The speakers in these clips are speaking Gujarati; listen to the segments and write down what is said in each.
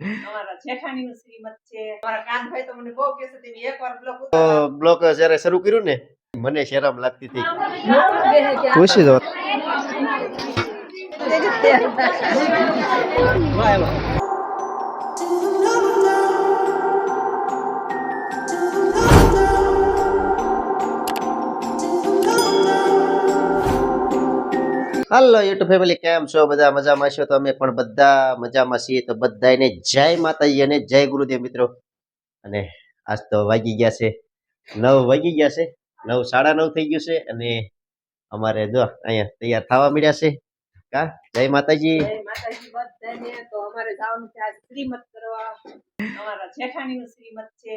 અમારા જેઠાણીનું શ્રીમત છે. અમારા કાનભાઈ તો મને બહુ કહેશે તમે એકવાર બ્લોક જ્યારે શરૂ કર્યું ને મને શરમ લાગતી હતી. ખુશી જો હાલો યુટ્યુબ ફેમિલી, કેમ છો? બધા મજામાં છો? તો અમે પણ બધા મજામાં છીએ. તો બધાને જય માતાજી અને જય ગુરુદેવ મિત્રો. અને આજ તો વાગી ગયા છે 9 વાગી ગયા છે, 9 સાડા 9 થઈ ગયું છે. અને અમારે જો અહીંયા તૈયાર થવા મળ્યા છે. કા જય માતાજી. જય માતાજી બધાને. તો અમારે જવાનું છે આજ શ્રીમત કરવા. અમારા જેઠાણીનું શ્રીમત છે.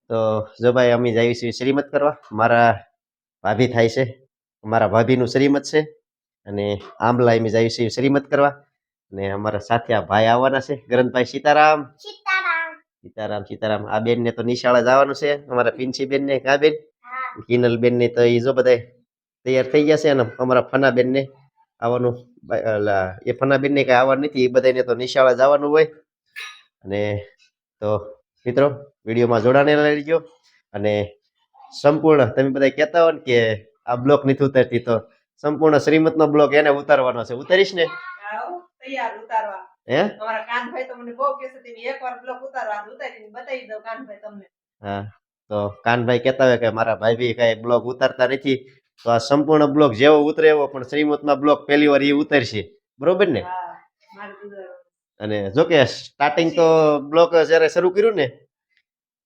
તો જો ભાઈ અમે જઈએ છીએ શ્રીમત કરવા. મારા ભાભી થાય છે, અમારા ભાભીનું શ્રીમત છે. અને આંબલા અમે જઈએ છીએ શ્રીમત કરવા. અને અમારા સાથે આ ભાઈ આવવાના છે, ગરંતભાઈ. સીતારામ સીતારામ સીતારામ. આ બેન ને તો નિશાળા જવાનું છે, અમારા પિંછી બેન ને. કા બેન? કિનલ બેન ને તો એ જો બધા તૈયાર થઈ ગયા છે. અને અમારા ફના બેન ને આવવાનું, એ ફના બેન ને કઈ આવવાનું નથી, એ બધાને તો નિશાળા જવાનું હોય. અને તો મિત્રો વિડીયોમાં જોડાણેલા રહેજો. અને સંપૂર્ણ તમે બધા કહેતા હો ને કે આ બ્લોક નથી ઉતારતી, તો સંપૂર્ણ શ્રીમત નો બ્લોક એને ઉતારવાનો છે. ઉતારીશ ને? તૈયાર ઉતારવા. હે અમારા કાનભાઈ તો મને બહુ કહેશે તમે એકવાર બ્લોક ઉતારવા, ઉતારીને બતાવી દઉં કાનભાઈ તમને. હા, તો કાનભાઈ કહેતા હોય કે મારા ભાઈ કઈ બ્લોગ ઉતારતા નથી, તો આ સંપૂર્ણ બ્લોગ જેવો ઉતરે એવો પણ શ્રીમતમાં બ્લોગ પહેલી વાર એ ઉતરશે, બરોબર ને? અને જો કે સ્ટાર્ટિંગ તો બ્લોગ જ્યારે શરૂ કર્યું ને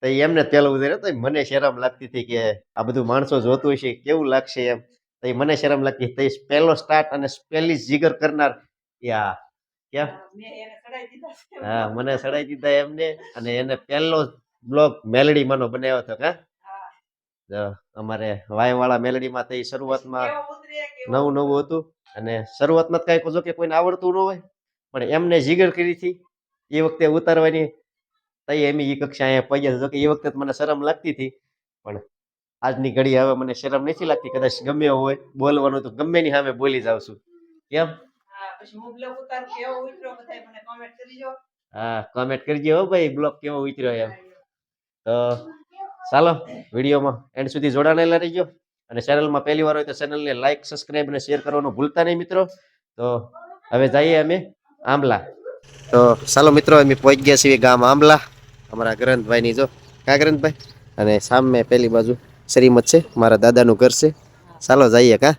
તો એમને પેલું ઉતરે, તો મને શરમ લાગતી હતી કે આ બધું માણસો જોતું હશે, કેવું લાગશે એમ. તો મને શરમ લાગતી. તો પહેલો સ્ટાર્ટ અને પહેલી જીગર કરનાર યા ક્યાં? હા, મને સડાઈ દીધા એમને. અને એને પહેલો બ્લોગ મેલડી માનો બનાવ્યો હતો. કા અમારે વાય વાળા મેલડી માં તો શરૂઆતમાં નવું હતું. અને શરૂઆતમાં કઈ જો કે કોઈને આવડતું ન હોય, પણ એમને જીગર કરી હતી એ વખતે ઉતારવાની. તઈ એમ એ કક્ષા અહીંયા પહોંચ્યા. જો કે એ વખતે મને શરમ લાગતી હતી, પણ આજની ઘડી હવે મને શરમ નથી લાગતી. કદાચ ગમે હોય બોલવાનું તો ગમે ની સામે બોલી જાવ છું. કેમ? હા, કોમેન્ટ કરજો હો ભાઈ, બ્લોગ કેવો ઉતર્યો એમ. તો ચાલો વિડીયોમાં એન્ડ સુધી જોડાણેલા રહેજો. અને ચેનલમાં પહેલી વાર હોય તો ચેનલને લાઈક, સબસ્ક્રાઇબ અને શેર કરવાનું ભૂલતા નહીં મિત્રો. તો હવે જઈએ અમે આંબલા. તો ચાલો મિત્રો, અમે પહોંચી ગયા છીએ ગામ આંબલા. અમારા ગ્રંથભાઈ ની જો. કા ગ્રંથભાઈ? અને સામે પેલી બાજુ શ્રીમત છે, મારા દાદાનું ઘર છે. ચાલો જઈએ. કા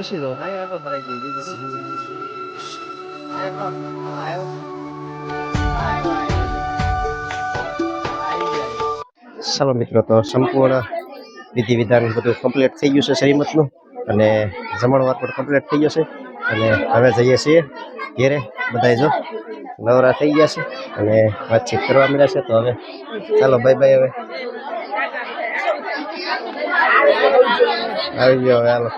જોશી તો હા આ ભરાઈ ગઈ ચાલો મિત્રો, તો સંપૂર્ણ વિધિ વિધાન બધું કમ્પ્લીટ થઈ ગયું છે શ્રીમતનું, અને જમણવાર પણ કમ્પ્લીટ થઈ ગયો છે. અને હવે જઈએ છીએ ઘેરે. બધા જો નવરા થઈ ગયા છે અને વાતચીત કરવા મળ્યા છે. તો હવે ચાલો બાય બાય. હવે આવી ગયો. હવે હાલો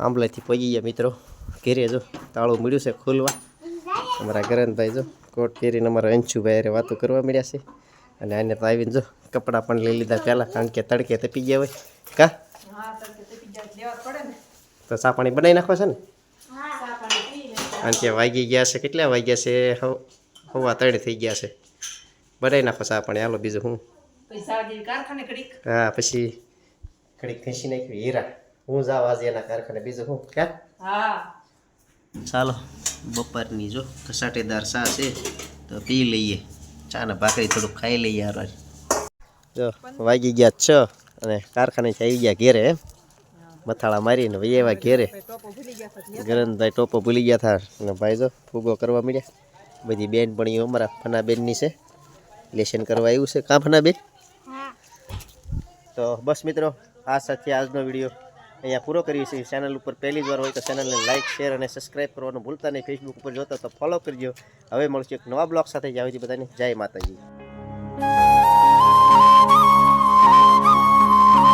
આંબલાથી પગી ગયા મિત્રો ઘેરે. જો તાળું મળ્યું છે ખોલવા. અમારા ગરનભાઈ જો કોટ પહેરીને અમારા અંશુભાઈ અરે વાતો કરવા મળ્યા છે. અને આને તો આવીને જો કપડાં પણ લઈ લીધા પહેલાં, કારણ કે તડકે તપી ગયા હોય. કા તો ચા પાણી બનાવી નાખો છે ને? કારણ કે વાગી ગયા છે, કેટલા વાગ્યા છે? 3:15 થઈ ગયા છે. બનાવી નાખો ચા પાણી. હાલો બીજું હું. હા પછી ઘડીક ખેંચી નાખ્યું હીરા. હું જાવ આજે એના કારખાને. બીજું હું ક્યાં? ચાલો બપોરની જો કસાટેદાર ચા છે તો પી લઈએ. ચા ને ભાખરી થોડુંક ખાઈ લઈએ. યાર જો વાગી ગયા 6 અને કારખાનેથી આવી ગયા ઘેરે. મથાળા મારીને વહી આવ્યા ઘેરે. ગરનભાઈ ટોપો ભૂલી ગયા હતા અને ભાઈ જો ફૂગો કરવા મળ્યા. બધી બેનપણીઓ અમારા ફનાબેનની છે, લેશન કરવા આવ્યું છે. કાં ફનાબેન? તો બસ મિત્રો, આ સાથે આજનો વિડીયો અહીંયા પૂરો કરીએ છીએ. ચેનલ ઉપર પહેલી જ વાર હોય તો ચેનલને લાઇક, શેર અને સબસ્ક્રાઈબ કરવાનું ભૂલતા નહીં. ફેસબુક ઉપર જોતા તો ફોલો કરજો. હવે મળશું એક નવા બ્લોગ સાથે. જાવ બધાને જય માતાજી.